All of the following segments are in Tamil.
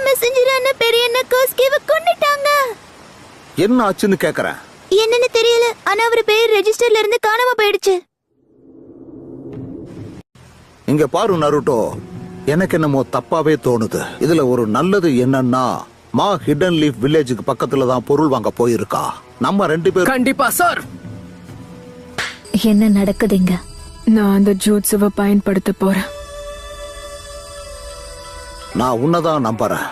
மெசஞ்சர் அண்ணா பெரிய அண்ணா கோஸ்கேவ கொன்னுட்டாங்க. என்ன ஆச்சுன்னு கேக்குறேன். என்னன்னு தெரியல, ஆனா அவர் பேர் ரெஜிஸ்டர்ல இருந்து காணாம போயிடுச்சு. இங்க பாரு நருட்டோ, எனக்கு என்னமோ தப்பாவே தோணுது. இதுல ஒரு நல்லது என்னன்னா, மா ஹிடன் லீஃப் வில்லேஜுக்கு பக்கத்துல தான் பொருள் வாங்க போயிருக்கா. நம்ம 2 பேரும் கண்டிப்பா சார். என்ன நடக்குதுங்க? நான் அந்த ஜூட்ஸுவை பயன்படுத்த போறேன். நான் உன்னதான் நம்புறேன்.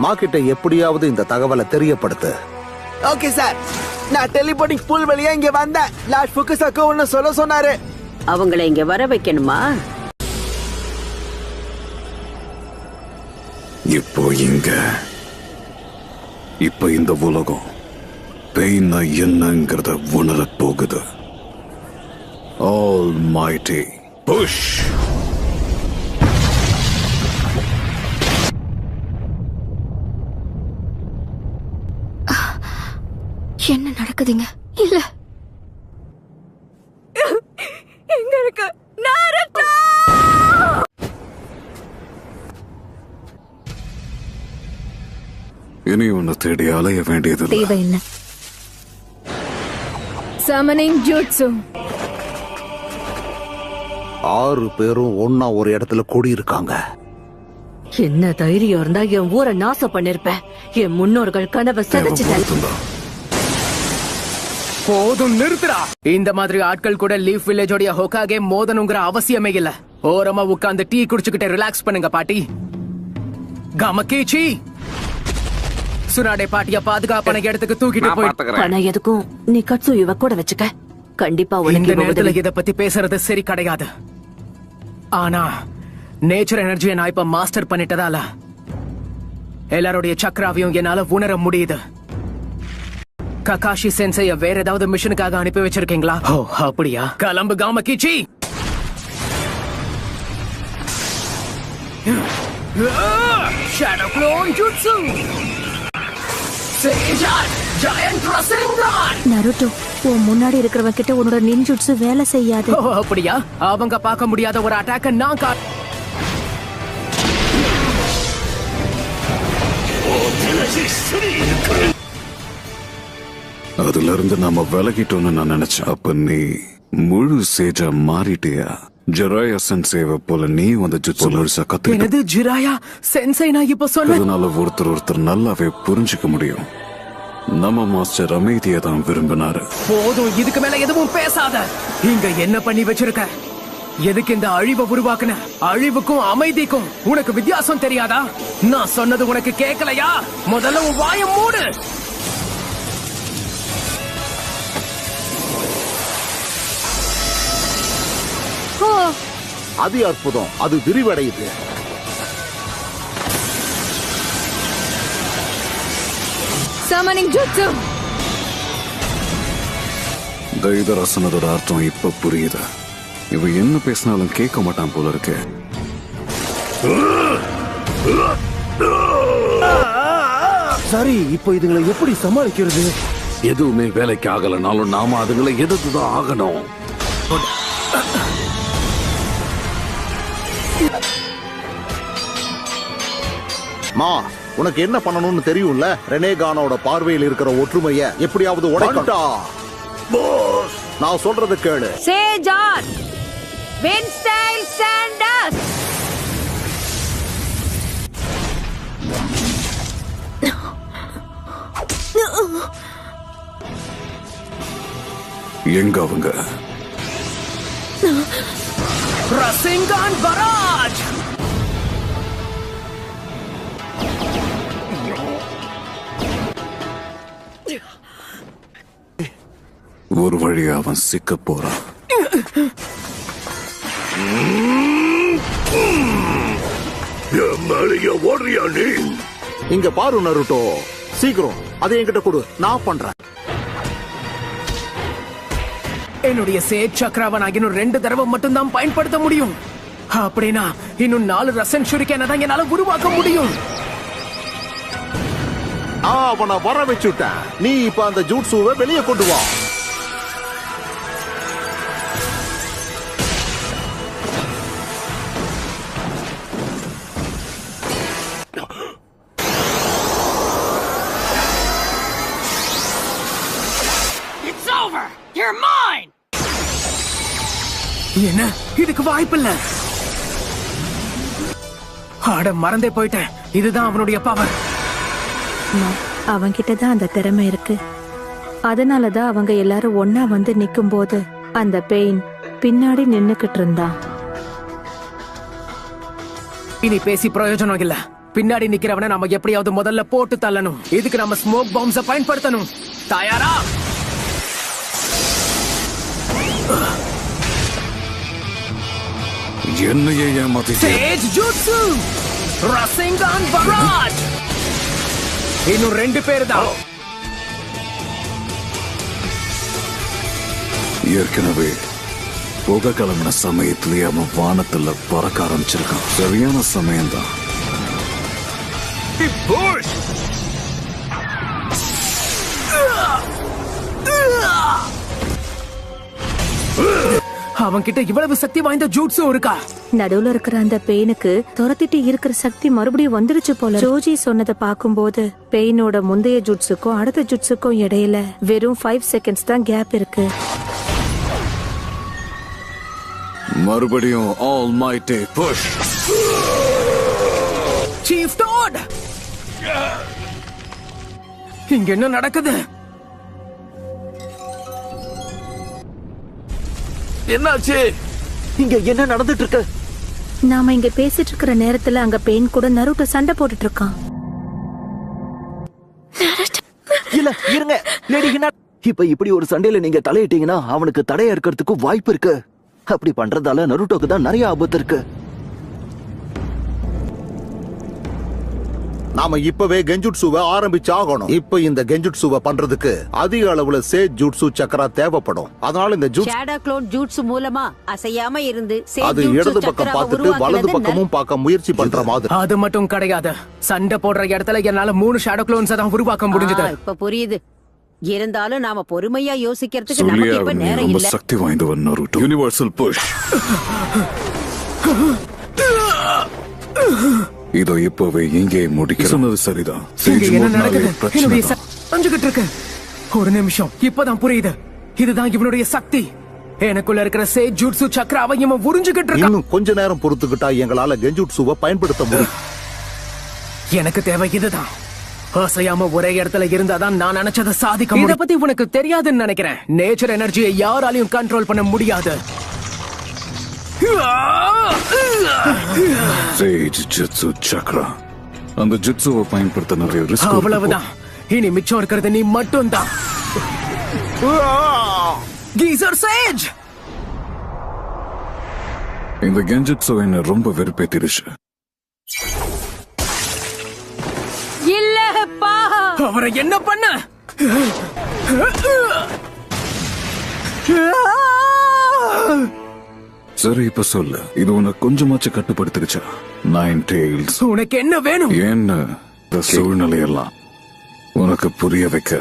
மா கிட்ட எப்படியாவது இந்த தகவலை தெரியப்படுத்து. ஓகே சார், நான் டெலிபோர்டிங் பூல் வழியா இங்க வந்தேன். லார்ட் ஃபுகுசாக்கு ஒன்னு சொல்ல சொன்னாரு. அவங்கள இங்க வர வைக்கணுமா? இப்போ இந்த உலகம் பெயின்னா என்னங்கிறத உணர போகுது. Almighty push. என்ன நடக்குதுங்க? இல்ல எங்க இருக்கு நாருட்டோ? இனி உன்னை தேடி அலைய வேண்டியது தேவையில்லை. சமனிங் ஜூட்ஸு. 6 பேரும் ஒன்னா ஒரு இடத்துல கூடியிருக்காங்க. என்ன தைரியம் இருந்தா என் ஊரை நாசம் பண்ணிருப்பேன். என் முன்னோர்கள் கனவை சதைச்சிட்டாங்க. போதும், நிறுத்துறா. இந்த மாதிரி ஆட்கள் கூட லீஃப் வில்லேஜோட ஹோகாகே மோதனுங்கிற அவசியமே இல்ல. ஓரமா உட்கார்ந்து டீ குடிச்சுக்கிட்டு ரிலாக்ஸ் பண்ணுங்க பாட்டி. கமக்கீச்சி, சுனாடே பாட்டிய பாதுகாப்பான இடத்துக்கு தூக்கிட்டு போய். பணம் எதுக்கும் நீ கட்சு இவ கூட வச்சுக்க. கண்டிப்பா இந்த நேரத்துல இத பத்தி பேசுறது சரி கிடையாது. ஆனா நேச்சர் எனர்ஜியை நான் இப்ப மாஸ்டர் பண்ணிட்டதால எல்லாருடைய சக்கராவையும் என்னால உணர முடியுது. ககாஷி சென்சைய வேற ஏதாவது மிஷனுக்காக அனுப்பி வச்சிருக்கீங்களா? ஓ அப்படியா? கிளம்பு காமக்கீச்சி. Shadow clone jutsu. நருட்டோ, உன் முன்னாடி இருக்கிறவங்க கிட்ட உன்னோட நின்ஜுட்சு வேலை செய்யாது. ஓ அப்படியா? அவங்க பார்க்க முடியாத ஒரு அட்டாக்க நான் அதுல இருந்து நாம விலகிட்டோம்னு நான் நினைச்சேன். அப்ப நீ முழு சேஜா மாறிட்டியா? ஜிராயா சென்சேவ போல நீ அந்த ஜுட்சு முழுசா கத்து. என்னது ஜிராயா சென்சை? நான் இப்ப சொன்னேன். அதனால ஒருத்தர் நல்லாவே புரிஞ்சுக்க முடியும். நம்ம மாஸ்டர் அமைதியை தான் விரும்பினாரு. போதும், இதுக்கு மேல எதுவும் பேசாத. இங்க என்ன பண்ணி வச்சிருக்க? எதுக்கு இந்த அழிவை உருவாக்குன? அழிவுக்கும் அமைதிக்கும் உனக்கு வித்தியாசம் தெரியாதா? நான் சொன்னது உனக்கு கேட்கலையா? முதல்ல உன் வாயை மூடு. அது அற்புதம், அது விரிவடையுது. சமனிங் ஜூட்ஸு. தைதரசனதோட அர்த்தம் இப்ப புரியுது. இவ என்ன பேசினாலும் கேட்க மாட்டான் போல இருக்கு. சரி, இப்போ இதுங்களை எப்படி சமாளிக்கிறது? எதுவுமே வேலைக்கு ஆகலனாலும் நாம அதுங்களை எதிர்த்துதான் ஆகணும். மா, உனக்கு என்ன பண்ணணும்னு தெரியும்ல? ரெனேகானோட பார்வையில் இருக்கிற ஒற்றுமையை எப்படியாவது உடைக்கணும். நான் சொல்றது கேளு. சேஜான் வின்ஸ்டைல் சாண்டர்ஸ். எங்க அவங்க? ரசிங்கான் பராஜ். ஒரு வழியா அவன் சிக்க போறான். இங்க பாரு நருட்டோ, சீக்கிரம் அதை என்கிட்ட கொடு, நான் பண்றேன். என்னுடைய சேட் சக்கராவை நான் இன்னும் 2 தடவை மட்டும் தான் பயன்படுத்த முடியும். அப்படின்னா இன்னும் 4 ரசன் ஷுரிக்கேனை தான் என்னால உருவாக்க முடியும். அவனை வர வச்சுட்டேன். நீ இப்ப அந்த ஜூட்ஸுவை வெளியே கொண்டு வா. என்ன இதுக்கு வாய்ப்பில்ல. ஆட மறந்தே போயிட்டேன். இதுதான் அவனுடைய பவர். அவன்கிட்ட தான் அந்த திறமை இருக்கு. அதனாலதான் அவங்க எல்லாரும் ஒன்னா வந்து நிக்கும் போது அந்த பெயின் பின்னாடி நின்னுக்கிட்டு இருந்தான். இனி பேசி பிரயோஜனம் இல்ல. பின்னாடி நிக்கிறவனை நாம எப்படியாவது முதல்ல போட்டு தள்ளணும். இதுக்கு நம்ம ஸ்மோக் பாம்ஸ பயன்படுத்தணும். தயாரா? என்னையே ஏமாத்தி சேஜ் ஜூட்சு ரசிங்கான் பராஜ். இன்னும் 2 பேர் தான். ஏற்கனவே புகை கிளம்பின சமயத்திலேயே அவன் வானத்துல பறக்க ஆரம்பிச்சிருக்கான். சரியான சமயம்தான். அவன் கிட்ட இவ்வளவு சக்தி வாய்ந்த ஜூட்ஸும் இருக்கா? நடுவுல இருக்கிற அந்த பெயினுக்கு துரத்திட்டு இருக்கிற சக்தி மறுபடியும் வந்துருச்சு போல. ஜோஜி சொன்னதை பாக்கும்போது பெயினோட முந்தைய ஜூட்ஸுக்கும் அடுத்த ஜூட்ஸுக்கும் இடையில வெறும் 5 செகண்ட்ஸ் தான் கேப் இருக்கு. மறுபடியும் ஆல் மைட்டி புஷ். சீஃப் டாட், இங்க என்ன நடக்குது? என்னாச்சு? இங்க என்ன நடந்துட்டு இருக்கு? நாம இங்க பேசிட்டு இருக்கிற நேரத்துல அங்க பெயின் கூட நருட்டோ சண்டை போட்டுட்டு இருக்கான். இல்ல இருங்க லேடி ஹினா, இப்ப இப்படி ஒரு சண்டையில நீங்க தலையிட்டீங்கன்னா அவனுக்கு தடையா இருக்கிறதுக்கு வாய்ப்பு இருக்கு. அப்படி பண்றதால நருட்டோக்கு தான் நிறைய ஆபத்து இருக்கு. நாம இப்பவே கெஞ்சுட்சுவை ஆரம்பிச்சாகணும். இப்ப இந்த கெஞ்சுட்சுவை பண்றதுக்கு அதிக அளவுல சேஜ் ஜூட்சு சக்கரா தேவைப்படும். அதனால இந்த ஜூட்சு ஷேடோ க்ளோன் ஜூட்சு மூலமா அசையாம இருந்து அது இடது பக்கம் பார்த்துட்டு வலது பக்கமும் பார்க்க முயற்சி பண்ற மாதிரி. அது மட்டும் கிடையாது. சண்டை போடுற இடத்துல என்னால 3 ஷேடோ க்ளோன்ஸ் தான் உருவாக்க முடிஞ்சது. இப்ப புரியுது. இருந்தாலும் நாம பொறுமையா யோசிக்கிறதுக்கு நமக்கு இப்ப நேரம் ரொம்ப இல்ல. சக்தி வாய்ந்தவன் நருட்டோ. Universal push. இதோ இப்பவே இங்கே முடிக்க சொன்னது சரிதான். இங்க என்ன நடக்குது? என்னுடைய சஞ்சுகிட்டு இருக்கு. ஒரு நிமிஷம், இப்பதான் புரியுது. இதுதான் இவனுடைய சக்தி. எனக்குள்ள இருக்கிற சேஜ் ஜூட்சு சக்கராவை இவன் உறிஞ்சுகிட்டு இருக்கான். இன்னும் கொஞ்ச நேரம் பொறுத்துக்கிட்டா எங்களால கெஞ்சுட்சுவை பயன்படுத்த முடியும். எனக்கு தேவை இதுதான். அசையாம ஒரே இடத்துல இருந்தாதான் நான் நினைச்சதை சாதிக்க முடியும். இத பத்தி உனக்கு தெரியாதுன்னு நினைக்கிறேன். நேச்சர் எனர்ஜியை யாராலையும் கண்ட்ரோல் பண்ண முடியாது. Sage jutsu Chakra. அந்த ஜுட்சுவை பயன்படுத்த நிறைய ரிஸ்க். அவ்வளவுதான். இனி மிச்சம் இருக்கிறது நீ மட்டும்தான். Geyser Sage. இந்த கெஞ்சுட்சு என்ன ரொம்ப வெறுப்பேத்திருச்சு. இல்லப்பா, அவரை என்ன பண்ண? சரி இப்ப சொல்லு, இது உனக்கு கொஞ்சமாச்சு கட்டுப்படுத்திருச்சா? 9 டெய்ல்ஸ், உனக்கு என்ன வேணும்? என்ன இந்த சூழ்நிலையெல்லாம் உனக்கு புரிய வைக்க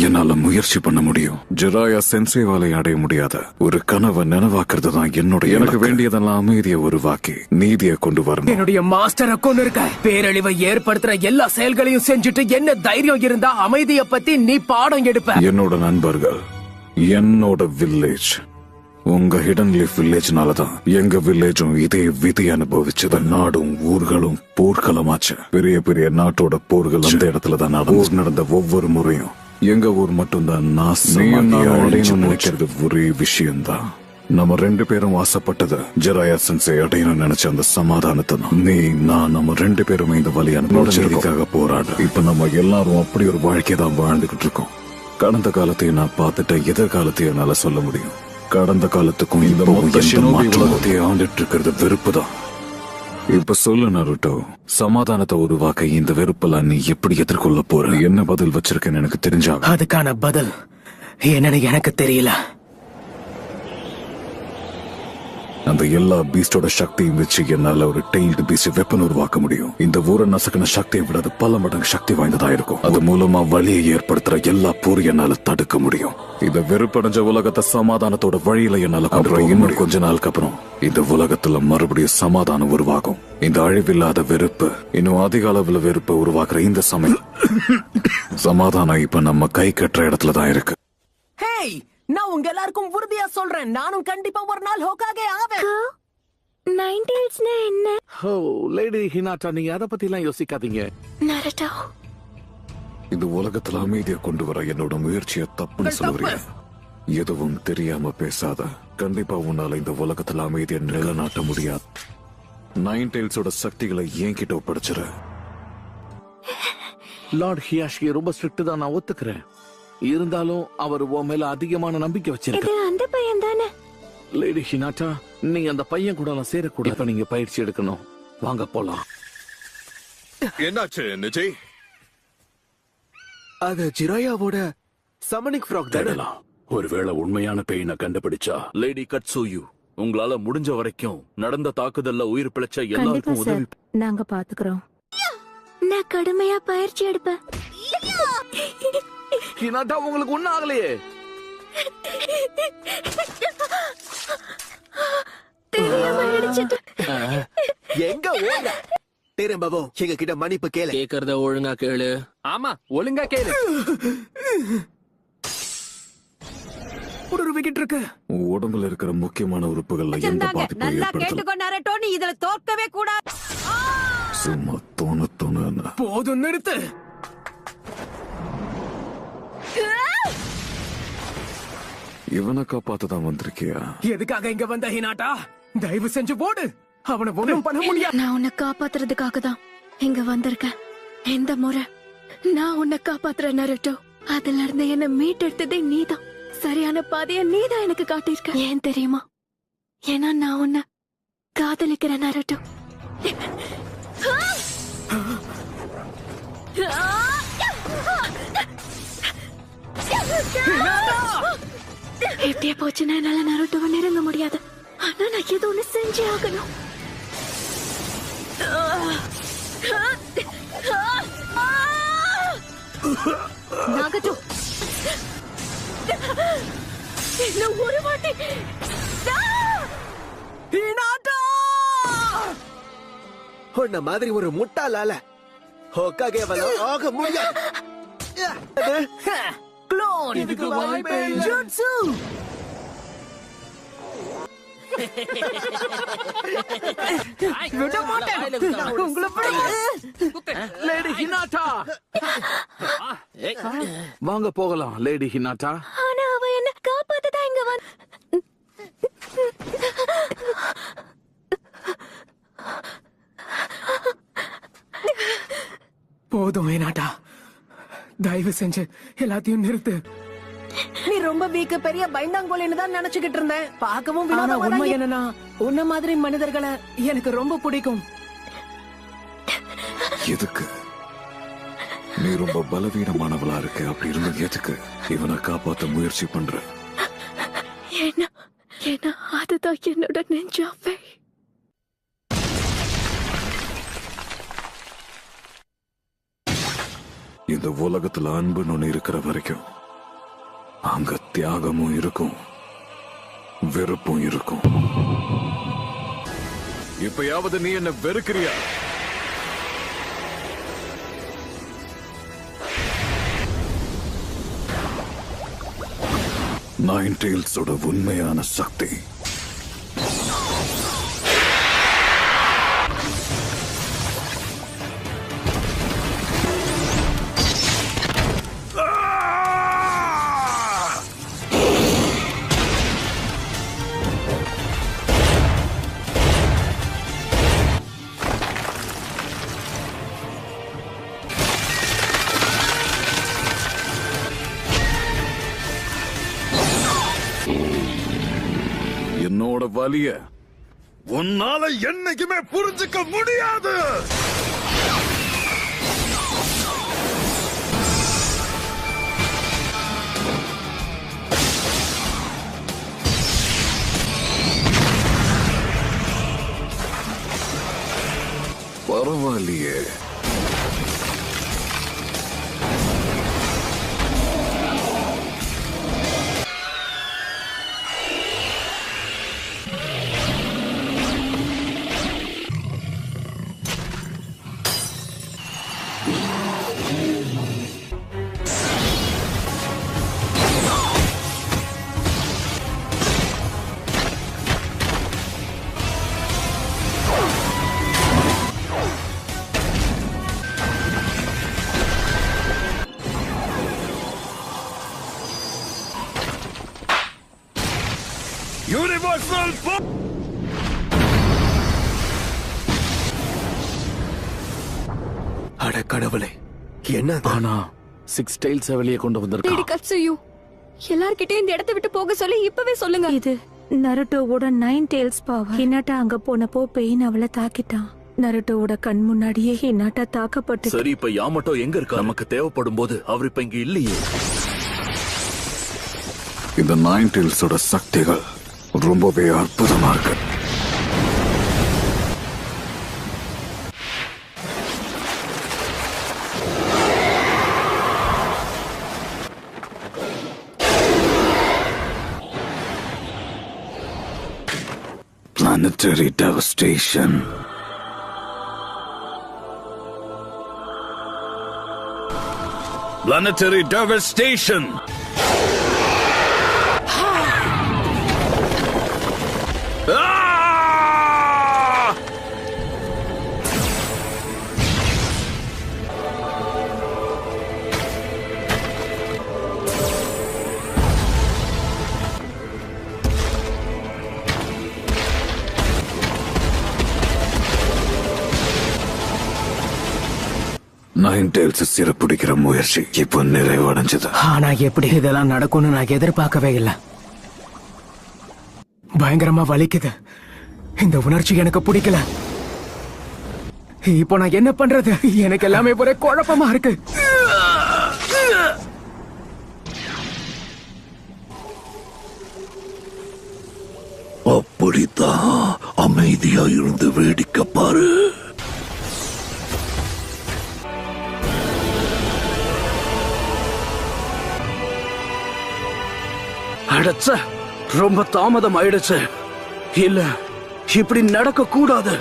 என்னால முயற்சி பண்ண முடியும். ஜெராயா சென்சேவாலை அடைய முடியாத ஒரு கனவை நினைவாக்குறது தான் என்னுடைய. எனக்கு வேண்டியதெல்லாம் அமைதியை உருவாக்கி நீதியை கொண்டு வரணும். என்னுடைய மாஸ்டரை கொண்டு இருக்க. பேரழிவை ஏற்படுத்துற எல்லா செயல்களையும் செஞ்சுட்டு என்ன தைரியம் இருந்தா அமைதியை பத்தி நீ பாடம் எடுப்ப? என்னோட நண்பர்கள், என்னோட வில்லேஜ், உங்க ஹிடன் லீஃப் வில்லேஜ்னாலதான் எங்க வில்லேஜும் இதே விதி அனுபவிச்சது. நாடும் ஊர்களும் போர்க்களமாச்சு. பெரிய பெரிய நாட்டோட போர்கள் அந்த இடத்துலதான் நடந்த ஒவ்வொரு முறையும் எங்க ஊர் மட்டும்தான் நினைக்கிறது ஒரே விஷயம்தான். நம்ம 2 பேரும் ஆசைப்பட்டது ஜெராயா சென்சே அடையணும்னு நினைச்ச அந்த சமாதானத்தை நான் நம்ம 2 பேருமே இந்த வழி அனுபவிச்சதுக்காக போராடு. இப்ப நம்ம எல்லாரும் அப்படி ஒரு வாழ்க்கையை தான் வாழ்ந்துகிட்டு இருக்கோம். கடந்த காலத்தையும் நான் பார்த்துட்ட, எதிர்காலத்தையும் என்னால சொல்ல முடியும். கடந்த காலத்துக்கும் இந்த உலகத்தையே ஆண்டுட்டு இருக்கிறது வெறுப்பு தான். இப்ப சொல்லு நருட்டோ, சமாதானத்தை உருவாக்க இந்த வெறுப்பெல்லாம் நீ எப்படி எதிர்கொள்ள போற? என்ன பதில் வச்சிருக்கேன்னு எனக்கு தெரிஞ்சாக. அதுக்கான பதில் என்னன்னு எனக்கு தெரியல. அந்த எல்லா பீஸ்டோட சக்தியும் வச்சு என்னால ஒரு டெய்ல்டு பீஸ்ட் வெப்பன் உருவாக்க முடியும். இந்த ஊரை நசுக்கின சக்தியை விட அது பல மடங்கு சக்தி வாய்ந்ததா இருக்கும். அது மூலமா வழியை ஏற்படுத்துற எல்லா போரையும் என்னால தடுக்க முடியும். இந்த வெறுப்படைஞ்ச உலகத்தை சமாதானத்தோட வழியில என்னால கொண்டு இன்னும் கொஞ்ச நாளுக்கு அப்புறம் இந்த உலகத்துல மறுபடியும் சமாதானம் உருவாகும். இந்த அழிவில்லாத வெறுப்பு, இன்னும் அதிக அளவுல வெறுப்பை உருவாக்குற இந்த சமயம் சமாதானம் இப்ப நம்ம கை கட்டுற இடத்துலதான் இருக்கு. ஹேய், நான் உங்க எல்லாருக்கும் உறுதியா சொல்றேன், நானும் கண்டிப்பா ஒரு நாள் ஹோக்காகே ஆவேன். நைன்டேல்ஸ்னா என்ன? ஓ லேடி ஹினாட்டா, நீங்க அத பத்தி எல்லாம் யோசிக்காதீங்க. நருட்டோ, இந்த உலகத்துல அமைதியை கொண்டு வர என்னோட முயற்சியை தப்புன்னு சொல்லுறிய? எதுவும் தெரியாம பேசாத. கண்டிப்பா உன்னால இந்த உலகத்துல அமைதியை நிலைநாட்ட முடியாது. நைன் டெயில்ஸோட சக்திகளை என்கிட்ட ஒப்படைச்சிரு. லார்ட் ஹியாஷி ரொம்ப ஸ்ட்ரிக்ட் தான், நான் ஒத்துக்கிறேன். இருந்தாலும் அவர் உன் மேல அதிகமான நம்பிக்கை வச்சிருக்க. இது அந்த பையன் தானே? லேடி ஹினாட்டா, நீங்க அந்த பையன் கூட எல்லாம் சேரக்கூடாது. இப்ப நீங்க பயிற்சி எடுக்கணும். வாங்க போலாம். என்னாச்சு நிஜய்? அது ஜிராயாவோட சமனிக் ஃப்ராக் தானே? ஒருவேளை உண்மையான பெயினை கண்டுபிடிச்சா லேடி கட்சூயு உங்களால முடிஞ்ச வரைக்கும் நடந்த தாக்குதல்ல உயிர் பிழைச்ச கண்டிப்பா எல்லாருக்கும் சார், உதவி. நாங்க பாத்துக்கிறோம். நான் கடுமையா பயிற்சி எடுப்பேன். ஹினாட்டா, உங்களுக்கு ஒண்ணும் ஆகலையே. எங்க ஓங்க? திரும்பவும் எங்க கிட்ட மன்னிப்பு கேளு. கேக்குறத ஒழுங்கா கேளு. ஆமா, ஒழுங்கா கேளு. ஒரு விக்கெட் இருக்கு. உன் உடம்புல இருக்கிற முக்கியமான உறுப்புகள்ல எந்த வச்சிருந்தாங்க. பாதிப்பும் நல்லா ஏற்படுத்தல. கேட்டுக்கோ நரட்டோ, நீ இதுல தோற்கவே கூடாது. சும்மா தோண போதும், நிறுத்து. இவனை காப்பாத்ததான் வந்திருக்கியா? எதுக்காக இங்க வந்த ஹினாட்டா? தயவு செஞ்சு போடு. அவனை ஒண்ணும் பண்ண முடியாது. நான் உன்னை காப்பாத்துறதுக்காக தான் இங்க வந்திருக்கேன். இந்த முறை நான் உன்னை காப்பாத்துறேன் நருட்டோ. அதுல இருந்து என்ன மீட்டெடுத்ததே நீதான். சரியான பாதைய நீதான் எனக்கு காட்டியிருக்க. ஏன் தெரியுமா? ஏன்னா நான் உன்னை காதலிக்கிறேன் நருட்டோ. எப்படியே போச்சுன்னா என்னால நருட்டோவை நெருங்க முடியாது. ஆனா நான் ஏதோ ஒண்ணு செஞ்சே ஆகணும். நாகட்டோ, என்ன ஒரு வாட்டி உன்ன மாதிரி ஒரு முட்டாளால ஹோக்காகே ஆக முடியாது. க்ளோன். இதுக்கு வாய்ப்பே இல்ல. ஜுட்சு. விட மாட்டேன். உங்களை விட மாட்டேன். லேடி ஹினாட்டா, வாங்க போகலாம். லேடி ஹினாட்டா, ஆனா அவ என்ன காப்பாத்ததான் இங்க போதும் ஹினாட்டா, தயவு செஞ்சு எல்லாத்தையும் நிறுத்து. நீ ரொம்ப வீக்க பெரிய பைந்தாங்கோலின்னு தான் நினைச்சுக்கிட்டு இருந்தேன். பார்க்கவும் ஆனா வினோதமா உண்மை தான் என்னன்னா, உன்ன மாதிரி மனிதர்களை எனக்கு ரொம்ப பிடிக்கும். எதுக்கு? நீ ரொம்ப பலவீனமானவளா இருக்க. அப்படி இருந்த எதுக்கு இவனை காப்பாத்த முயற்சி பண்ற? ஏன்னா அதுதான் என்னோட நெஞ்சாவே. இந்த உலகத்துல அன்புன்னு ஒண்ணு இருக்கிற வரைக்கும் அங்க தியாகமும் இருக்கும், வெறுப்பும் இருக்கும். இப்பயாவது நீ என்ன வெறுக்கிறியா? நைன் டெயில்ஸோட உண்மையான சக்தி என்னோட வலிய உன்னால என்னைக்குமே புரிஞ்சுக்க முடியாது. பரவாயில்லையே, கடவுளே, என்ன ஆனா 6 டைல்ஸ் வெளியே கொண்டு வந்திருக்கான். லேடி கட்சுயு, எல்லார்கிட்டயும் இந்த இடத்தை விட்டு போக சொல்லி இப்பவே சொல்லுங்க. இது நருட்டோவோட 9 டெய்ல்ஸ் பவர். ஹினாட்டா அங்க போனப்போ பெயின் அவளை தாக்கிட்டான். நருட்டோவோட கண் முன்னாடியே ஹினாட்டா தாக்கப்பட்டு. சரி, இப்ப யாமட்டோ எங்க இருக்கா? நமக்கு தேவைப்படும் போது அவர் இப்ப இங்க இல்லையே. இந்த 9 டெய்ல்ஸோட சக்திகள் ரொம்பவே அற்புதமா இருக்கு. Planetary devastation. Planetary devastation. Nine tails சிறப்பிடிக்கிற முயற்சி இப்போ நிறைவடைஞ்சது. ஆனா எப்படி இதெல்லாம் நடக்கும்னு நான் எதிர்பார்க்கவே இல்லை. பயங்கரமா வலிக்குது. இந்த உணர்ச்சி எனக்கு பிடிக்கல. இப்போ நான் என்ன பண்றது? எனக்கு எல்லாமே ஒரே குழப்பமா இருக்கு. அப்படித்தான் அமைதியா இருந்து வேடிக்கை பாரு. அடச்ச, ரொம்ப தாமதம் ஆயிடுச்சு. இல்ல, இப்படி நடக்க கூடாது.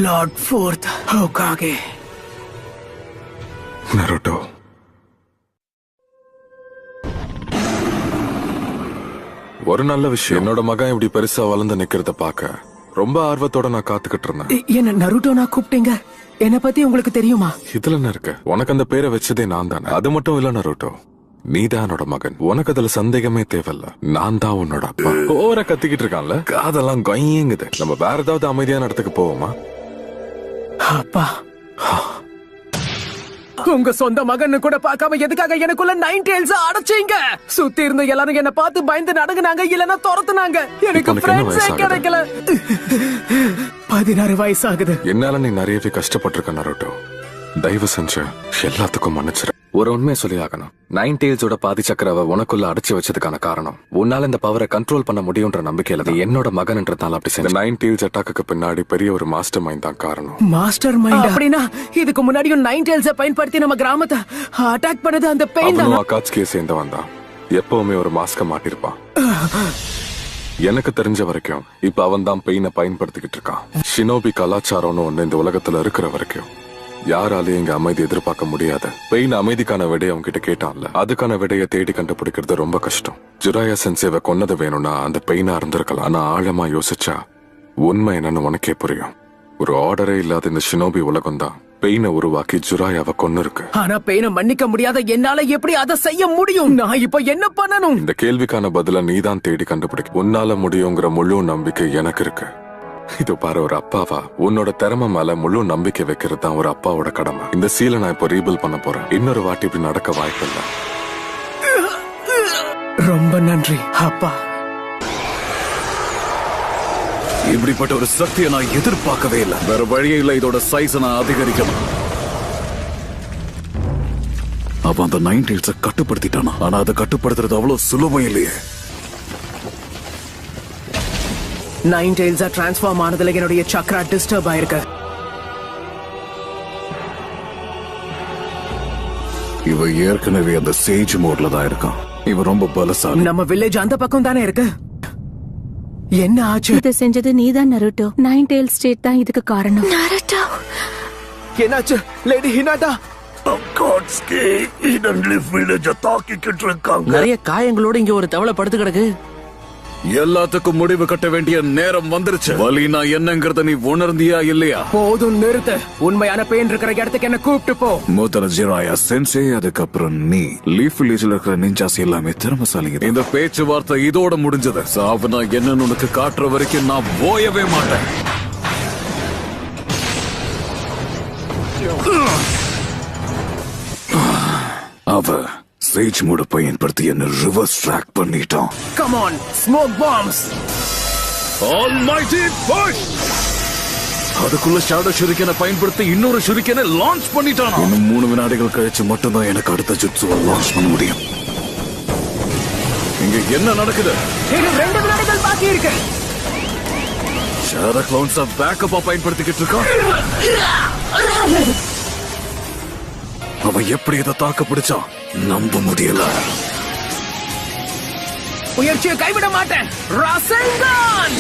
Lord fourth ஹோகாகே. நருட்டோ, ஒரு நல்ல விஷயம். என்னோட மகன் இப்படி பெருசா வளர்ந்து நிக்கிறத பாக்க ரொம்ப ஆர்வத்தோட நான் காத்துக்கிட்டு இருந்தேன். என்ன நருட்டோ நான் கூப்பிட்டீங்க? என்ன பத்தி உங்களுக்கு தெரியுமா? இதுல என்ன இருக்கு? உனக்கு அந்த பேரை வச்சதே நான் தானே. அது மட்டும் இல்ல நருட்டோ, நீதான் என்னோட மகன். உனக்கு அதுல சந்தேகமே தேவையில்ல. நான் தான் உன்னோட அப்பா. ஓவரா கத்திக்கிட்டு இருக்கான்ல, காதெல்லாம் கொய்யுங்குது. நம்ம வேற ஏதாவது அமைதியான இடத்துக்கு போவோமா? அப்பா, உங்க சொந்த மகன்னு கூட பார்க்காம எதுக்காக எனக்குள்ள 9 டெய்ல்ஸ் அடைச்சீங்க? சுத்தி இருந்த எல்லாரும் என்ன பார்த்து பயந்து நடுங்குனாங்க, இல்லனா துரத்துனாங்க. எனக்கு ஃப்ரெண்ட்ஸே கிடைக்கல. 16 வயசு ஆகுது. என்னால நீ நிறையவே கஷ்டப்பட்டிருக்க நருட்டோ. தயவு செஞ்சு எல்லாத்துக்கும் மன்னிச்சிரு. ஒரு உண்மையை சொல்லி ஆகணும். 9 டெய்ல்ஸோட பாதி சக்கரவை உனக்குள்ள அடைச்சு வச்சதுக்கான காரணம், உன்னால இந்த பவரை கண்ட்ரோல் பண்ண முடியும்ன்ற நம்பிக்கையில தான் என்னோட மகன்ன்றதால அப்படி செஞ்ச. 9 டெய்ல்ஸ் அட்டாக்கு பின்னாடி பெரிய ஒரு மாஸ்டர் மைண்ட் தான் காரணம். மாஸ்டர் மைண்ட் அப்படின்னா இதுக்கு முன்னாடியும் 9 டெய்ல்ஸை பயன்படுத்தி நம்ம கிராமத்தை அட்டாக் பண்ணது அந்த பெயின் தான். அக்காட்சியை சேர்ந்தவன் தான். எப்பவுமே ஒரு மாஸ்க மாட்டிருப்பான். எனக்கு தெரிஞ்ச வரைக்கும் இப்ப அவன் தான் பெயினை பயன்படுத்திக்கிட்டு இருக்கான். ஷினோபி கலாச்சாரம்னு ஒண்ணு இந்த உலகத்துல இருக்கிற வரைக்கும் யாராலையும் இங்க அமைதி எதிர்பார்க்க முடியாது. பெயின் அமைதிக்கான விடையை அவங்க கிட்ட கேட்டான்ல, அதுக்கான விடையை தேடி கண்டுபிடிக்கிறது ரொம்ப கஷ்டம். ஜுராயா சென்சேவை கொன்னது வேணும்னா அந்த பெயினா இருந்திருக்கலாம். ஆனா ஆழமா யோசிச்சா உண்மை என்னன்னு உனக்கே புரியும். ஒரு ஆர்டரே இல்லாத இந்த ஷினோபி உலகம் தான் பெயினை உருவாக்கி ஜுராயாவை கொன்னு இருக்கு. ஆனா பெயினை மன்னிக்க முடியாத என்னால எப்படி அதை செய்ய முடியும்? நான் இப்ப என்ன பண்ணணும்? இந்த கேள்விக்கான பதில நீதான் தேடி கண்டுபிடிக்க. உன்னால முடியுங்கிற முழு நம்பிக்கை எனக்கு இருக்கு. இது பாரு, ஒரு அப்பாவா உன்னோட திறமை மேல முழு நம்பிக்கை வைக்கிறது தான் ஒரு அப்பாவோட கடமை. இந்த சீலை நான் இப்போ ரீபில் பண்ண போறேன். இன்னொரு வாட்டி இப்படி நடக்க வாய்ப்பில்லை. ரொம்ப நன்றி அப்பா. இப்படிப்பட்ட ஒரு சக்தியை நான் எதிர்பார்க்கவே இல்லை. வேற வழியே இல்லை, இதோட சைஸை நான் அதிகரிக்கணும். அவன் அந்த 9 டெய்ல்ஸை கட்டுப்படுத்திட்டானா? ஆனா அதை கட்டுப்படுத்துறது அவ்வளவு சுலபம் இல்லையே. 9 டெய்ல்ஸா டிரான்ஸ்ஃபார்ம் ஆனதுல என்னுடைய சக்ரா டிஸ்டர்ப் ஆயிருக்கு. இவ ஏற்கனவே அந்த சேஜ் மோட்ல தான் இருக்கான். இவ ரொம்ப பலசாலி. நம்ம வில்லேஜ் அந்த பக்கம் தானே இருக்கு. என்ன ஆச்சு? இதை செஞ்சது நீதான் நருட்டோ. 9 டெய்ல்ஸ் ஸ்டேட் தான் இதுக்கு காரணம். நருட்டோ, என்னாச்சு? லேடி ஹினாட்டா, அக்காட்ஸ்கி ஹிடன் லிஃப் வில்லேஜை தாக்கிக்கிட்டு இருக்காங்க. நிறைய காயங்களோட இங்க ஒரு தவளை படுத்து கிடக்கு. எல்லாத்துக்கும் முடிவு கட்ட வேண்டிய நேரம் வந்துருச்சு. வலினா என்னங்கறத நீ உணர்ந்தியா இல்லையா? போதும், நிறுத்து. உண்மையான பெயின் இருக்கிற இடத்துக்கு என்ன கூப்பிட்டு போ. முதல்ல ஜிராயா சென்சே, அதுக்கப்புறம் நீ. லீஃப் வில்லேஜ்ல இருக்கிற நிஞ்சாஸ் எல்லாமே திறமசாலிங்க. இந்த பேச்சுவார்த்தை இதோட முடிஞ்சது. சாவுனா என்னன்னு உனக்கு காட்டுற வரைக்கும் நான் போயவே மாட்டேன். அவ சேஜ் மூட பயன்படுத்தி என்ன ரிவர்ஸ் ட்ராக் பண்ணிட்டான். Come on, smoke bombs. Almighty push. அதுக்குள்ள ஷேடோ ஷூரிகனை பயன்படுத்தி இன்னொரு ஷூரிகனை லான்ச் பண்ணிட்டான். இன்னும் 3 வினாடிகள் கழிச்சு மட்டும்தான் எனக்கு அடுத்த ஜுட்சுவை லான்ச் பண்ண முடியும். இங்க என்ன நடக்குது? இன்னும் 2 வினாடிகள் பாக்கி இருக்கு. ஷேடோ கிளவுன்ஸ பேக்கப்பா பயன்படுத்திக்கிட்டு இருக்கான். அவன் எப்படி இதை தாக்க பிடிச்சான்? நம்ப முடியல. முயற்சியை கைவிட மாட்டேன். ராசென்கான்.